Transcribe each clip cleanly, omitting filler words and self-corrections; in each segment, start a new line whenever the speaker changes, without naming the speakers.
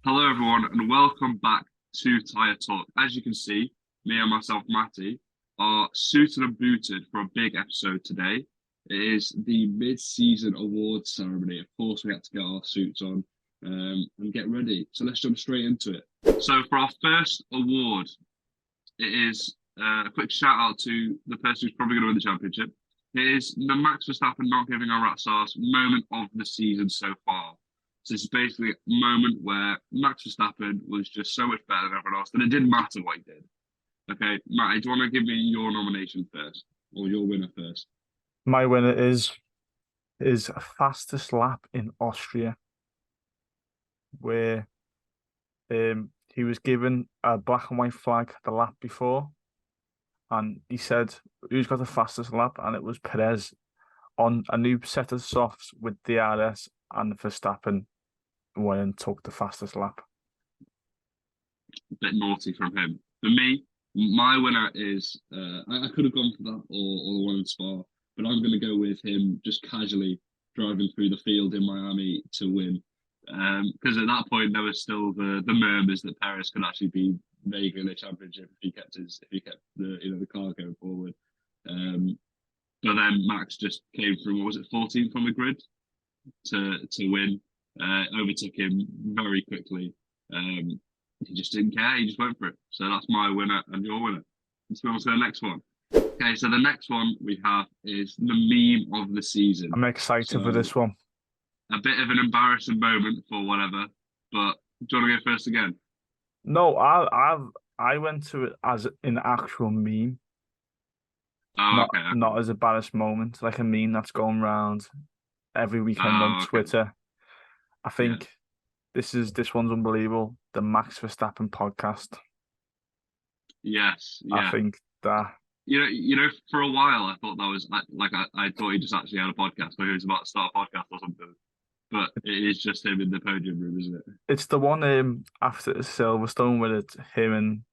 Hello, everyone, and welcome back to Tyre Talk. As you can see, me and myself, Matty, are suited and booted for a big episode today. It is the mid-season awards ceremony. Of course, we had to get our suits on and get ready. So let's jump straight into it. So for our first award, it is a quick shout out to the person who's probably going to win the championship. It is the Max Verstappen not giving a rat's ass moment of the season so far. So it's basically a moment where Max Verstappen was just so much better than everyone else that it didn't matter what he did. Okay, Matt, do you want to give me your nomination first, or your winner first?
My winner is fastest lap in Austria, where he was given a black and white flag the lap before, and he said who's got the fastest lap, and it was Perez on a new set of softs with DRS, and Verstappen went and took the fastest lap.
A bit naughty from him. For me, my winner is I could have gone for that or the one in Spa, but I'm going to go with him just casually driving through the field in Miami to win. Because at that point there was still the murmurs that Perez could actually be vaguely in the championship if he kept the car going forward. But then Max just came from, what was it, 14th on the grid to win. Overtook him very quickly. He just didn't care. He just went for it. So that's my winner and your winner. Let's move on to the next one. Okay, so the next one we have is the meme of the season.
I'm excited
So,
for this one.
a bit of an embarrassing moment for whatever, but do you want to go first again?
No, I went to it as an actual meme,
Oh,
not
okay, okay.
not as a embarrassed moment, like a meme that's going around every weekend on
Oh, okay.
Twitter. I
Yeah.
think this one's unbelievable. The Max Verstappen podcast.
Yes,
I
yeah.
think that
For a while I thought that was I thought he just actually had a podcast where he was about to start a podcast or something. But it is just him in the podium room, isn't it?
it's the one after Silverstone where it's him,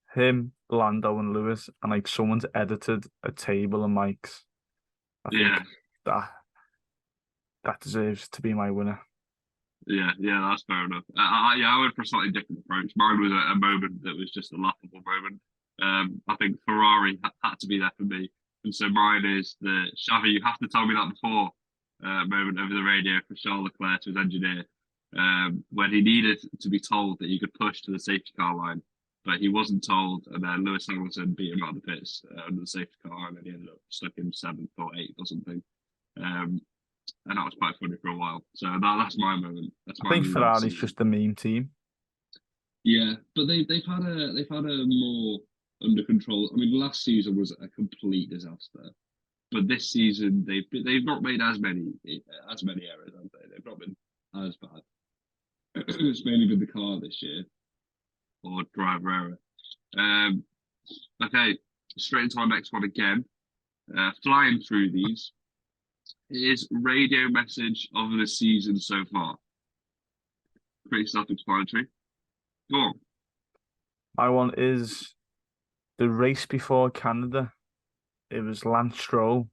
Lando and Lewis, and like someone's edited a table of mics. I
Yeah,
think that that deserves to be my winner.
yeah, that's fair enough. Yeah, I went for a slightly different approach. Mine was a moment that was just a laughable moment. I think Ferrari had to be there for me, and so mine is the Xavi. You have to tell me that before moment over the radio for Charles Leclerc to his engineer, when he needed to be told that he could push to the safety car line, but he wasn't told, and then Lewis Hamilton beat him out of the pits under the safety car, and then he ended up stuck in seventh or eighth or something. Um, and that was quite funny for a while. So that's my moment. That's
I
my
think
moment of the
Ferrari's
season.
just the meme team.
Yeah, but they've had a more under control. I mean, last season was a complete disaster, but this season they've not made as many errors, have they? They've not been as bad. It's mainly been the car this year or driver error. Um, okay, straight into our next one again. Flying through these is radio message of the season so far. Pretty self-explanatory. Go on.
My one is the race before Canada. It was Lance Stroll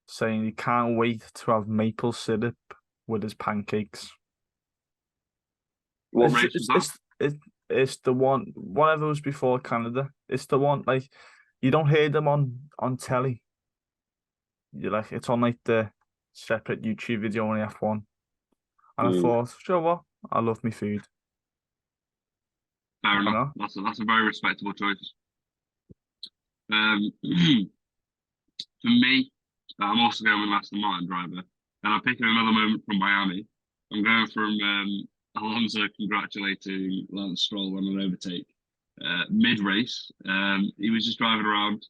saying he can't wait to have maple syrup with his pancakes.
What race was that?
It's the one whatever was before Canada. It's the one like you don't hear them on telly. You like it's on like the separate YouTube video on F1. And I
Mm,
thought, sure what? I love me food.
fair
Why
enough.
not?
That's a very respectable choice. For me, I'm also going with Aston Martin driver, and I'm picking another moment from Miami. I'm going from Alonso congratulating Lance Stroll on an overtake mid-race. He was just driving around.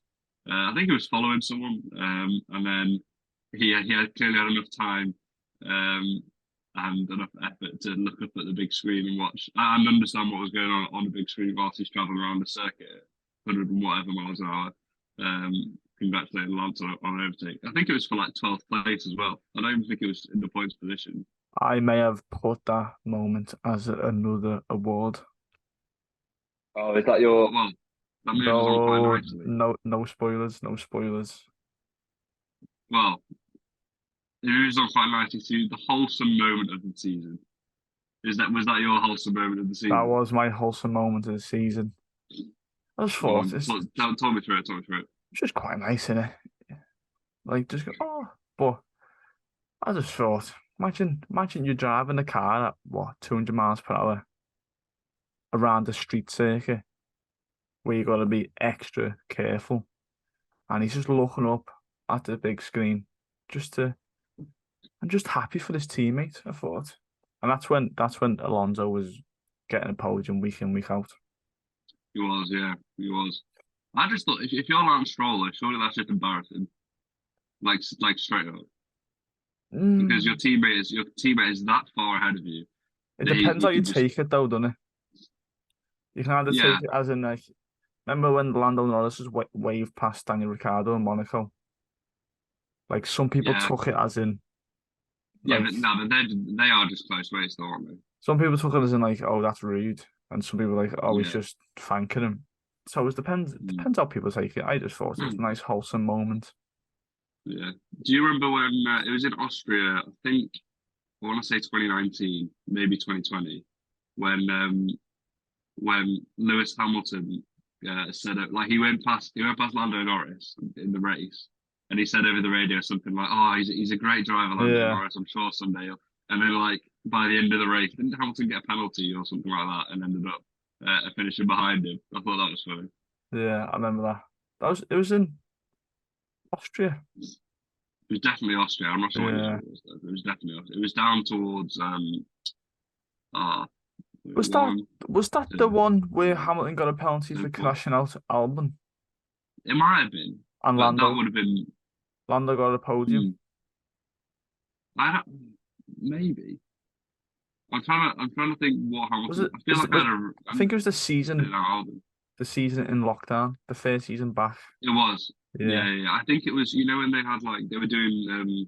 I think he was following someone, and then he had clearly had enough time um, and enough effort to look up at the big screen and watch and understand what was going on the big screen whilst he's traveling around the circuit, 100 and whatever miles an hour. Congratulating Lance on an overtake. I think it was for like 12th place as well. I don't even think it was in the points position.
I may have put that moment as another award.
Oh, is that your?
Well, that moves us on quite
No,
nicely.
no spoilers, no spoilers.
Well, it moves on quite nicely to the wholesome moment of the season. Was that your wholesome moment of the
That
season?
was my wholesome moment of the season. I just thought
Talk me through it. Talk me through it.
it's just quite nice, innit? Like just go, oh, but I just thought, imagine you're driving a car at what 200 miles per hour around a street circuit where you got to be extra careful, and he's just looking up at the big screen, just to. I'm just happy for his teammate. I thought, and that's when Alonso was getting a podium week in week out.
He was, yeah, he was. I just thought if you're Lance Stroll, surely that's just embarrassing. Like straight up, because
Mm,
your teammate is that far ahead of you.
it
That
depends
he
how you
can just
take it, though, doesn't it? You can either
yeah
take it as in like, remember when Lando Norris was waved past Daniel Ricciardo in Monaco? Like some people
yeah
took it as in
yeah,
like
but no, but they are just close race, though, aren't they?
some people took it as in like, oh, that's rude, and some people were like, oh, he's
Yeah.
just thanking him. So it
Mm.
depends how people take it. I just thought it was a nice wholesome moment.
Yeah. Do you remember when it was in Austria? I think I want to say 2019, maybe 2020, when Lewis Hamilton said it, like he went past Lando Norris in the race, and he said over the radio something like, "Oh, he's a great driver, Lando
Yeah,
Norris. I'm sure someday." And then like by the end of the race, didn't Hamilton get a penalty or something like that, and ended up finishing behind him? I thought that was funny.
yeah, I remember that. It was in Austria.
It was definitely Austria. I'm not sure what year
Yeah,
it was though. It was definitely Austria. It was down towards uh
was that
one,
was that the
two,
one where
three,
Hamilton got a penalty for
four.
crashing out Albon
It might have been,
and
but that
Lando?
would have been.
Lando got a podium.
Hmm, I don't, maybe. I'm trying to think what
Was
Hamilton.
it
I feel like I
was
had a.
I think it was
Album.
the season in lockdown, the first season back.
It was. Yeah,
Yeah,
yeah, yeah. I think it was. When they had like they were doing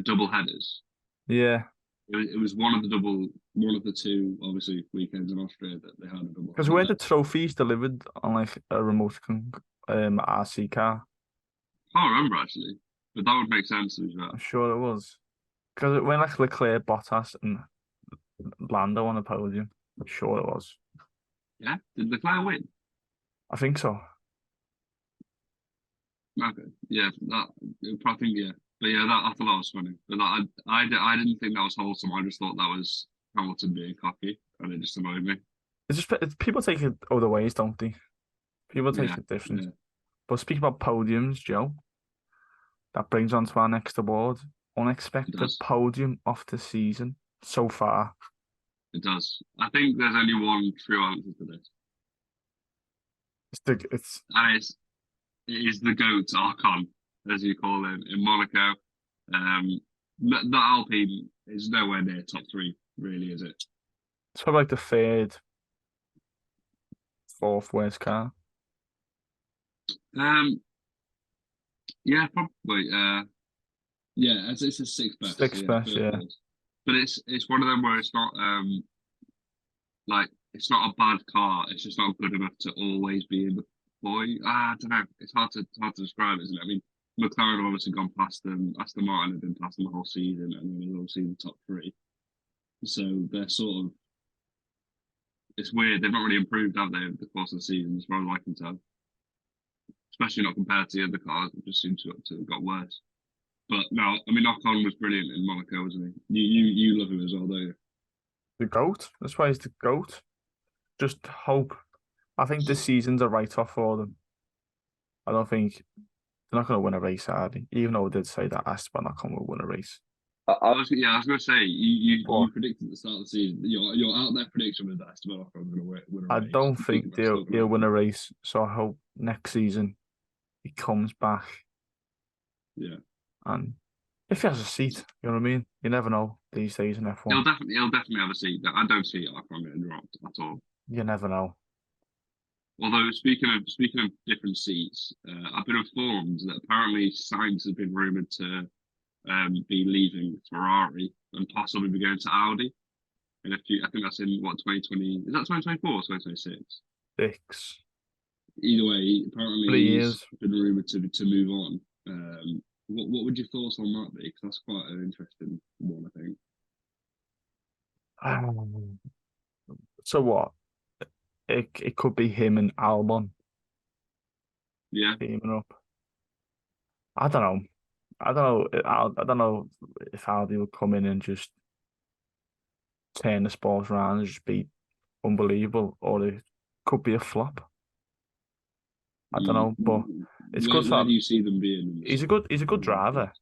double headers.
yeah.
It was one of the two obviously weekends in Austria that they had a double
Because
header
where the
there.
trophies delivered on like a RC car.
I can't remember actually, but that would make sense as
I'm
well.
sure it was. Because it went like Leclerc, Bottas, and Lando on the podium. I'm sure it was.
Yeah, did Leclerc win?
I think so.
Okay, yeah, I think yeah, but yeah, I thought that was funny. But I didn't think that was wholesome. I just thought that was Hamilton being cocky, and it just annoyed me.
People take it other ways, don't they? People take
Yeah,
it different.
yeah,
But speaking about podiums, Joe, that brings on to our next award.
it
Unexpected
does.
podium of the season so far.
It does. I think there's only one true answer to this,
It's
and it is the goat Archon, as you call him, in Monaco. That Alpine is nowhere near top three, really, is it?
probably like the third, fourth worst car.
Um, yeah, probably. Yeah, it's a sixth best. So
Sixth
yeah,
best,
third
yeah.
worst. But it's one of them where it's not like it's not a bad car. It's just not good enough to always be in the point. I don't know. It's hard to describe, isn't it? I mean, McLaren have obviously gone past them. Aston Martin have been past them the whole season, and then they've obviously in the top three. So they're sort of it's weird. They've not really improved, have they, over the course of the season, as far as I can tell. Especially not compared to the other cars. It just seems to have got worse. But no, I mean, Ocon was brilliant in Monaco, wasn't he? You love him as well, don't you?
The GOAT. That's why he's the GOAT. Just hope. I think this season's a write-off for them. I don't think they're not going to win a race, are they? Even though I did say that Esteban Ocon will win a race.
I was going to say
But
you predicted at the start of the season. Your out there prediction was that Esteban Ocon was going to win a
I
race.
don't think they'll win a race. So I hope next season he comes back.
Yeah,
And if he has a seat, you know what I mean? You never know these days in F1.
he'll definitely have a seat. I don't see Ocon getting dropped at all.
You never know.
Although speaking of different seats, I've been informed that apparently Sainz has been rumored to be leaving Ferrari and possibly be going to Audi in a few. I think that's in what 2020. Is that 2024 or 2026?
6.
Either way, apparently
3 years.
he's been rumored to move on. What would your thoughts on that be? Because that's quite an interesting one, I think.
So what? It could be him and Albon
Yeah.
teaming up. I don't know. I don't know. I don't know if Aldi will come in and just turn the sports around and just be unbelievable, or it could be a flop. I don't know, but it's good to
Where
have.
do you see them being? In
He's
this?
a good driver,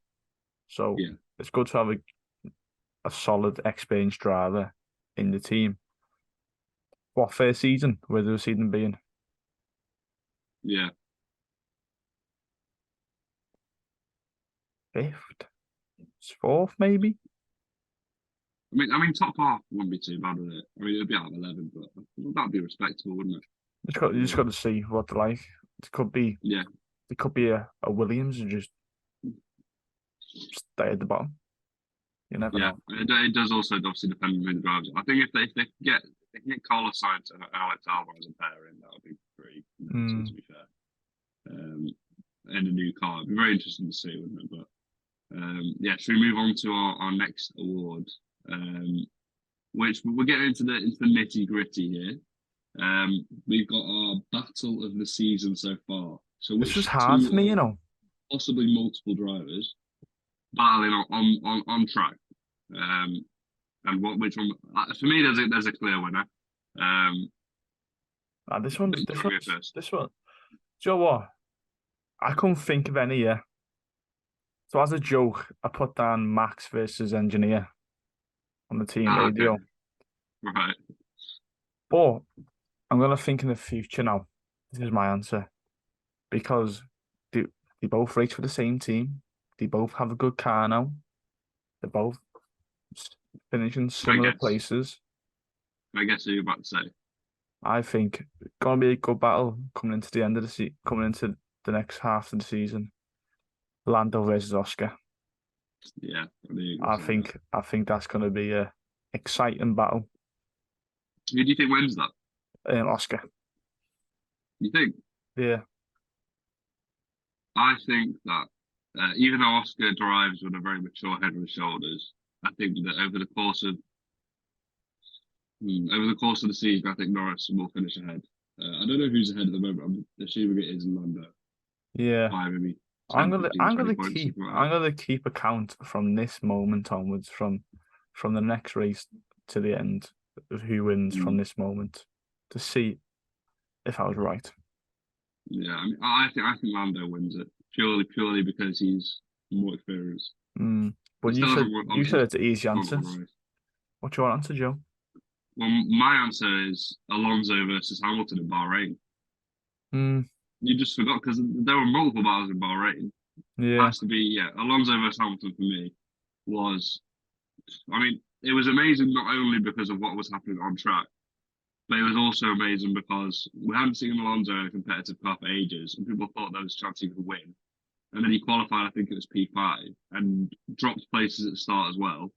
so
Yeah.
it's good to have a solid, experienced driver in the team. What first season? Where do you see them being?
Yeah.
Fifth, fourth, maybe.
I mean, top half wouldn't be too bad, would it? I mean, it'd be out of 11, but that'd be respectable, wouldn't it?
You just got to see what they're like. It could be
Yeah.
it could be a Williams and just stay at the bottom. You never
Yeah.
know.
It does also obviously depend on who the drivers are. I think if they can get Carlos Sainz and Alex Albon as a pair in, that would be pretty mental, to be fair. In a new car. It'd be very interesting to see, wouldn't it? But yeah, should we move on to our next award? Which we're getting into the nitty gritty here. We've got our battle of the season so far. So
This was
which
hard
two
for me, you know.
possibly multiple drivers battling on track? And which one? For me, there's a clear winner.
This
but
one's
you
this
can go
one's
first.
this one. Do you know what? I couldn't think of any yet. So as a joke, I put down Max versus Engineer on the team
Okay.
radio.
Right.
But I'm gonna think in the future now. This is my answer. Because they both race for the same team. They both have a good car now. They're both finishing similar
guess.
places.
I guess who you're about to say.
I think it's gonna be a good battle coming into the end of the coming into the next half of the season. Lando versus Oscar.
Yeah.
I think that's gonna be a exciting battle.
Who do you think wins that?
Oscar.
You think?
Yeah.
I think that even though Oscar drives with a very mature head on his shoulders, I think that over the course of the season, I think Norris will finish ahead. I don't know who's ahead at the moment. I'm assuming it is Lando
Yeah.
by maybe 10, 15, 20 points.
I'm gonna keep account from this moment onwards, from the next race to the end of who wins from this moment, to see if I was right.
Yeah, I mean, I think Lando wins it purely because he's more experienced.
But you said it's easy answers. What's your answer, Joe?
Well, my answer is Alonso versus Hamilton in Bahrain. You just forgot because there were multiple battles in Bahrain.
Yeah.
It has to be Alonso versus Hamilton for me was. I mean, it was amazing not only because of what was happening on track, but it was also amazing because we hadn't seen Alonso in a competitive car for ages, and people thought there was a chance he could win. And then he qualified, I think it was P5, and dropped places at the start as well.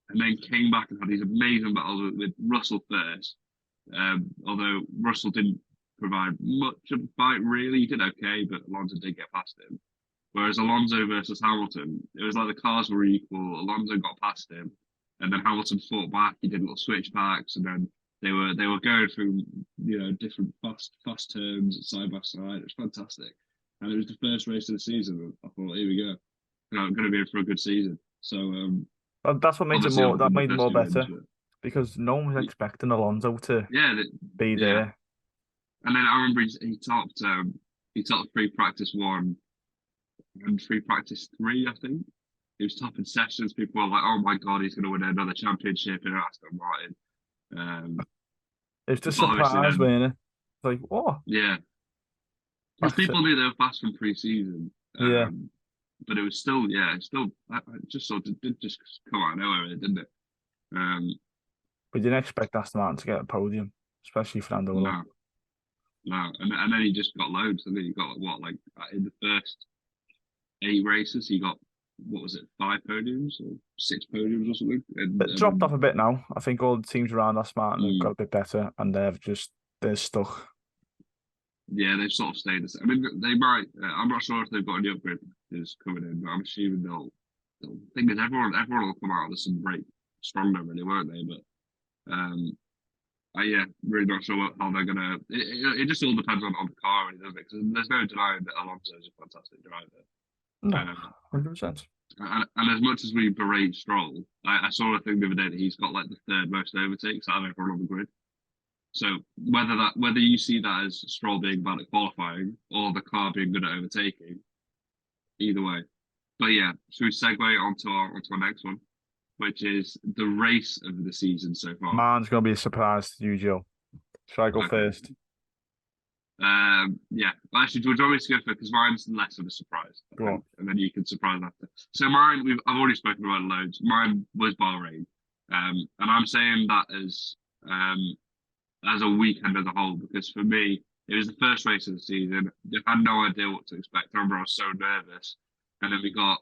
And then came back and had these amazing battles with Russell first. Although Russell didn't provide much of a fight, really. He did okay, but Alonso did get past him. Whereas Alonso versus Hamilton, it was like the cars were equal. Alonso got past him, and then Hamilton fought back. He did little switchbacks, and then they were going through different fast turns side by side. It was fantastic, and it was the first race of the season. I thought, here we go, I'm going to be in for a good season. So
that's what made it more. That made it more better because no one was
Yeah.
expecting Alonso to be
Yeah.
there.
And then I remember he topped free practice 1 and free practice 3, I think. He was topping sessions. People were like, "Oh my god, he's going to win another championship in Aston Martin."
It's just surprise, wasn't it? Like, what?
Yeah. Because people knew they were fast from pre-season.
Yeah.
But it was still, I just sort of did just come out of nowhere, didn't it?
We didn't expect Aston Martin to get a podium, especially Fernando Alonso.
No. And then he just got loads. And then he got, in the first 8 races, he got, 5 podiums or 6 podiums or something?
It dropped off a bit now. I think all the teams around Aston Martin have got a bit better, and they're stuck.
Yeah, they've sort of stayed the same. I mean, they might. I'm not sure if they've got any upgrades coming in, but I'm assuming they'll. The thing is, everyone will come out of this and break stronger, really, won't they? But Yeah, really not sure how they're gonna. It just all depends on the car, really, doesn't it? Because there's no denying that Alonso is a fantastic driver.
No,
Um,
100%.
and as much as we berate Stroll, I saw a thing the other day that he's got like the third most overtakes out of everyone on the grid. So whether you see that as Stroll being bad at qualifying or the car being good at overtaking, either way. But yeah, should we segue onto our next one, which is the race of the season so far?
Mine's going to be a surprise to you, Joe. Shall I go
Okay.
first?
Yeah. Actually, do you want me to go first? Because mine's less of a surprise, I
Go
think,
on.
and then you can surprise after. So mine, I've already spoken about it loads. Mine was Bahrain, and I'm saying that as a weekend as a whole, because for me, it was the first race of the season. I had no idea what to expect. I remember I was so nervous, and then we got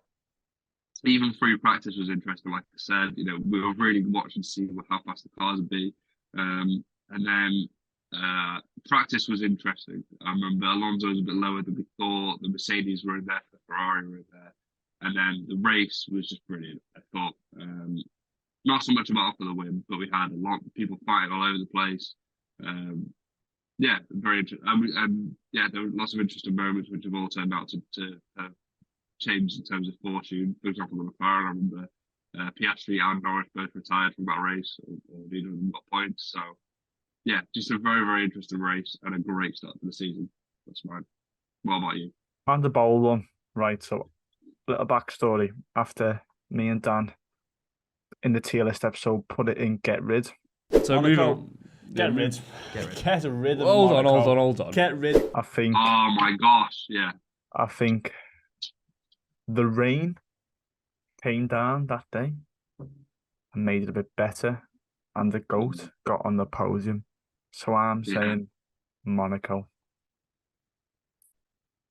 even free practice was interesting. Like I said, we were really watching to see how fast the cars would be, and then practice was interesting. I remember Alonso was a bit lower than we thought. The Mercedes were in there, the Ferrari were in there, and then the race was just brilliant. I thought not so much about for the win, but we had a lot of people fighting all over the place. Yeah, very interesting. Yeah, there were lots of interesting moments which have all turned out to change in terms of fortune. For example, the McLaren, I remember Piastri and Norris both retired from that race, or neither of them got points. So, yeah, just a very, very interesting race and a great start to the season. That's mine. What about you?
And the bowl one. Right, so little backstory. After me and Dan in the tier list episode put it in Get Rid.
So moving
Monaco.
on.
Get
Yeah,
rid. Get rid of
Hold on,
Monaco.
hold on.
Get rid.
I think
Oh my gosh, yeah.
The rain came down that day and made it a bit better, and the GOAT got on the podium. So I'm
Yeah.
saying Monaco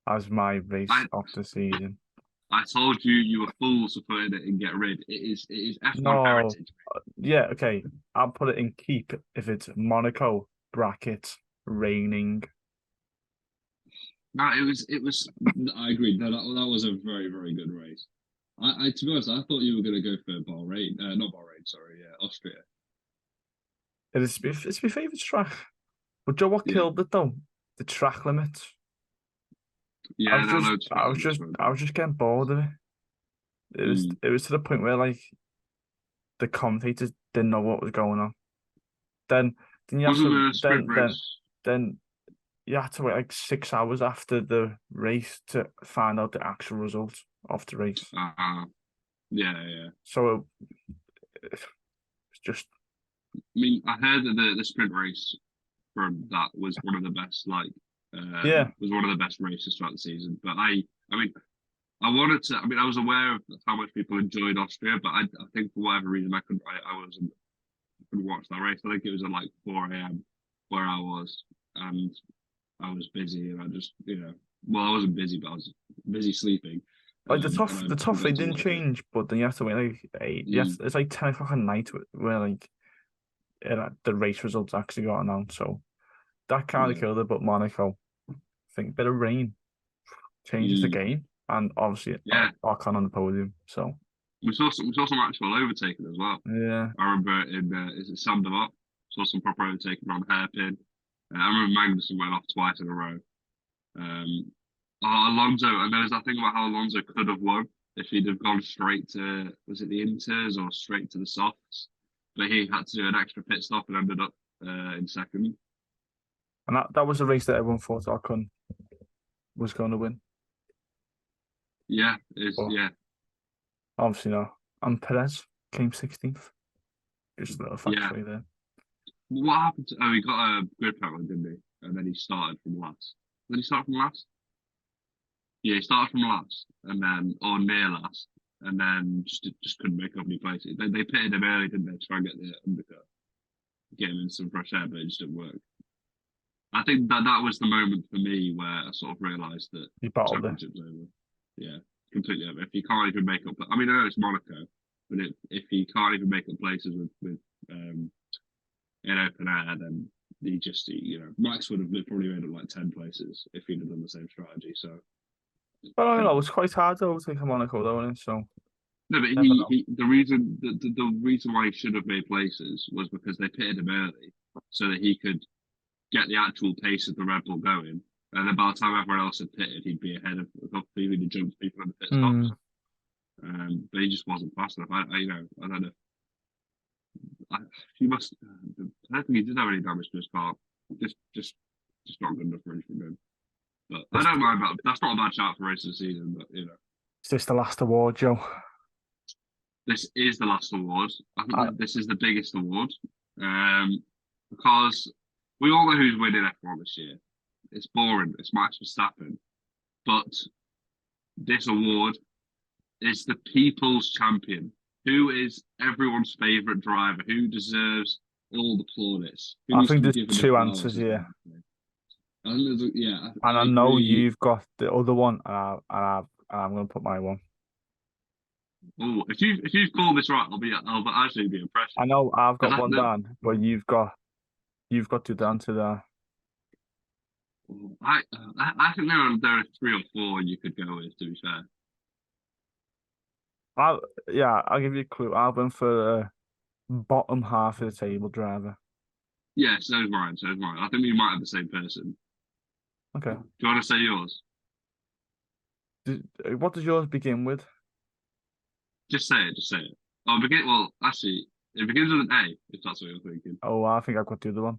as my race of the season.
I told you were fools for putting it in Get Rid. It is F1
No.
heritage.
Yeah, okay. I'll put it in keep if it's Monaco bracket raining.
No, it was. I agree. No, that was a very, very good race. To be honest, I thought you were going to go for Bahrain. Not Bahrain, sorry. Yeah, Austria.
It's my favourite track. But Joe, what
Yeah.
killed it though? The track limits.
Yeah,
I was just getting bored of it. It was to the point where like the commentators didn't know what was going on. Then you have
Wasn't
to
there a sprint race?
then you had to wait like 6 hours after the race to find out the actual result of the race.
Yeah.
So it's just
I mean, I heard that the sprint race from that was one of the best. Was one of the best races throughout the season. But I mean, I wanted to. I mean, I was aware of how much people enjoyed Austria, but I think for whatever reason I couldn't watch that race. I think it was at like 4 a.m. where I was, and I was busy, and I just well, I wasn't busy, but I was busy sleeping.
like the top
and I
thing
forgot to
didn't
watch it.
change, but then you have to wait like 8. It's like 10 o'clock at night where like the race results actually got announced. So that kind of killed it. But Monaco, I think a bit of rain changes the game, and obviously Ocon on the podium. So
we saw some actual overtaking as well.
yeah,
I remember is it Sandoval? Saw some proper overtaking on hairpin. I remember Magnussen went off twice in a row. Alonso, and there was that thing about how Alonso could have won if he'd have gone straight to, was it the Inters or straight to the softs? But he had to do an extra pit stop and ended up in second.
and that was a race that everyone thought Ocon was going to win.
Yeah,
Obviously not. And Perez came 16th. Just a little fact for you there.
What happened to? Oh, he got a grid penalty, didn't he? And then he started from last. Did he start from last? Yeah, he started from last, and then or near last, and then just couldn't make up any places. They pitted him early, didn't they, to try and get the undercut, get him in some fresh air, but it just didn't work. I think that was the moment for me where I sort of realised that
He battled it.
championship's over. Yeah, completely over. If you can't even make up, I mean, I know it's Monaco, but if he can't even make up places with in open air, then he just Max would have probably made up like 10 places if he'd have done the same strategy. So,
But I don't know, it's quite hard though to come Monaco though, isn't it? So
No, but
Never know.
the reason why he should have made places was because they pitted him early so that he could get the actual pace of the Red Bull going. And then by the time everyone else had pitted, he'd be ahead of a couple of the jump people in the pit stops. But he just wasn't fast enough. I don't know. He must. I don't think he did have any damage to his car. Just not good enough for anything good. But I don't mind about that's not a bad shout for race of the season. But
Is this the last award, Joe?
this is the last award. I think that this is the biggest award because we all know who's winning F1 this year. It's boring. It's Max Verstappen. But this award is the people's champion. Who is everyone's favourite driver? Who deserves all the plaudits?
I think there's two answers here.
I think there's
and I know you've got the other one, and I'm going to put my one.
Oh, if you've called this right, I'll actually be impressed.
I know I've got one down, but you've got to answer that.
I think there are 3 or 4 you could go with. To be fair,
I'll give you a clue. I went for bottom half of the table driver.
Yeah, so's mine. I think we might have the same person.
Okay.
Do you want to say yours?
What does yours begin with?
Just say it. Oh, well, actually, it begins with an A, if that's what you're thinking.
Oh, I think I've got the other one.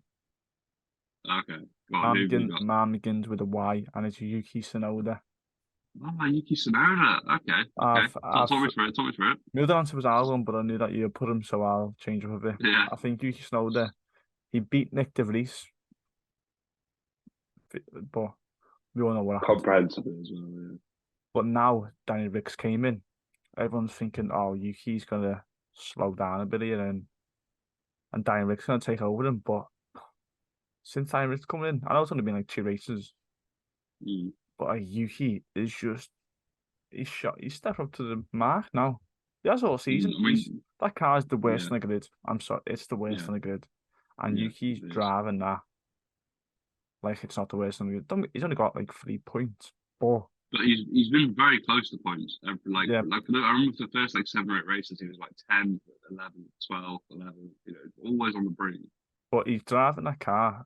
Okay. Go on,
mine begins with a Y, and it's Yuki Tsunoda.
Oh, Yuki Tsunoda. Okay. Talk me through it.
The other answer was Albon, but I knew that you put him, so I'll change up a bit.
Yeah.
I think Yuki Tsunoda, he beat Nick de Vries, but we all know what happened.
Comprehensively as well, yeah.
But now Danny Ricks came in. Everyone's thinking, oh, Yuki's going to slow down a bit here and Danny Ricks going to take over him. But since Danny Ricks coming in, I know it's only been like 2 races, but Yuki is just, he's stepped up to the mark now. He has all season. That car is the worst on the grid. I'm sorry, it's the worst on the grid. And Yuki's driving that like it's not the worst on the grid. He's only got like 3 points, but
he's been very close to points. I remember for the first 7 or 8 races, he was like 10, 11, 12, 11. Always on the brink.
But he's driving that car.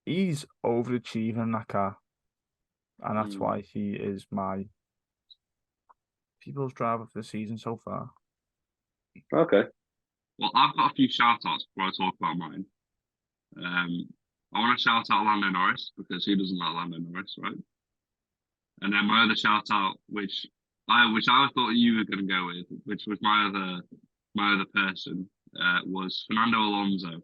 He's overachieving in that car, and that's why he is my people's driver for the season so far.
Okay.
Well, I've got a few shout-outs before I talk about mine. I want to shout out Lando Norris because who doesn't like Lando Norris, right? And then my other shout out, which I thought you were going to go with, which was my other person, was Fernando Alonso.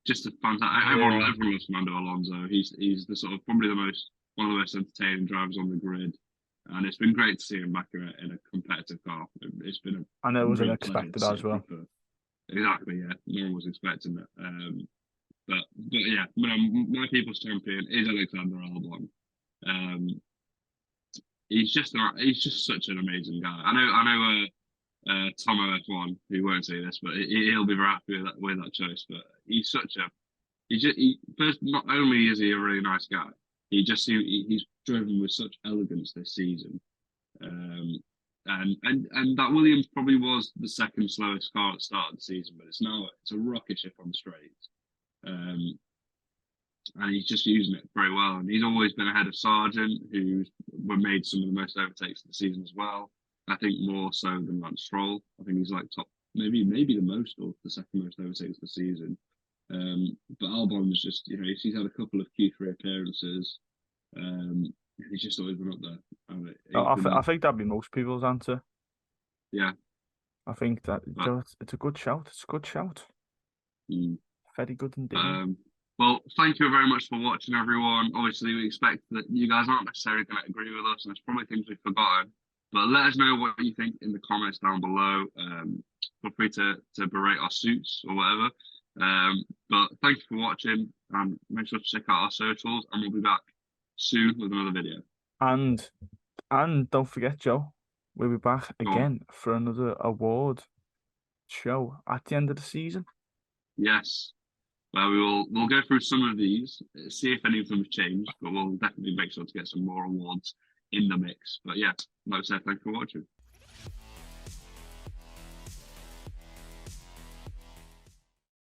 Just a fantastic. Everyone loves Fernando Alonso. He's the sort of probably one of the most entertaining drivers on the grid, and it's been great to see him back in a competitive car. It's been
I know it was unexpected as well.
Exactly, yeah. No one was expecting it. But yeah, my people's champion is Alexander Albon. He's just such an amazing guy. I know Tom OF1, who won't say this, but he'll be very happy with that choice. But he's first, not only is he a really nice guy, he's driven with such elegance this season. And that Williams probably was the second slowest car at the start of the season, but it's a rocket ship on the straight. And he's just using it very well. And he's always been ahead of Sargent, who made some of the most overtakes of the season as well. I think more so than Lance Stroll. I think he's like top, maybe the most or the second most overtakes of the season. But Albon's just, he's had a couple of Q3 appearances. He's just always been up there.
I think that'd be most people's answer.
Yeah.
I think that it's a good shout. It's a good shout. Very good indeed.
Well, thank you very much for watching, everyone. Obviously, we expect that you guys aren't necessarily going to agree with us, and there's probably things we've forgotten. But let us know what you think in the comments down below. Feel free to berate our suits or whatever. But thank you for watching, and make sure to check out our socials, and we'll be back soon with another video.
And don't forget, Joe, we'll be back again for another award show at the end of the season.
Yes. Well, we'll go through some of these, see if any of them have changed, but we'll definitely make sure to get some more awards in the mix. But yeah, like I said, thanks for watching.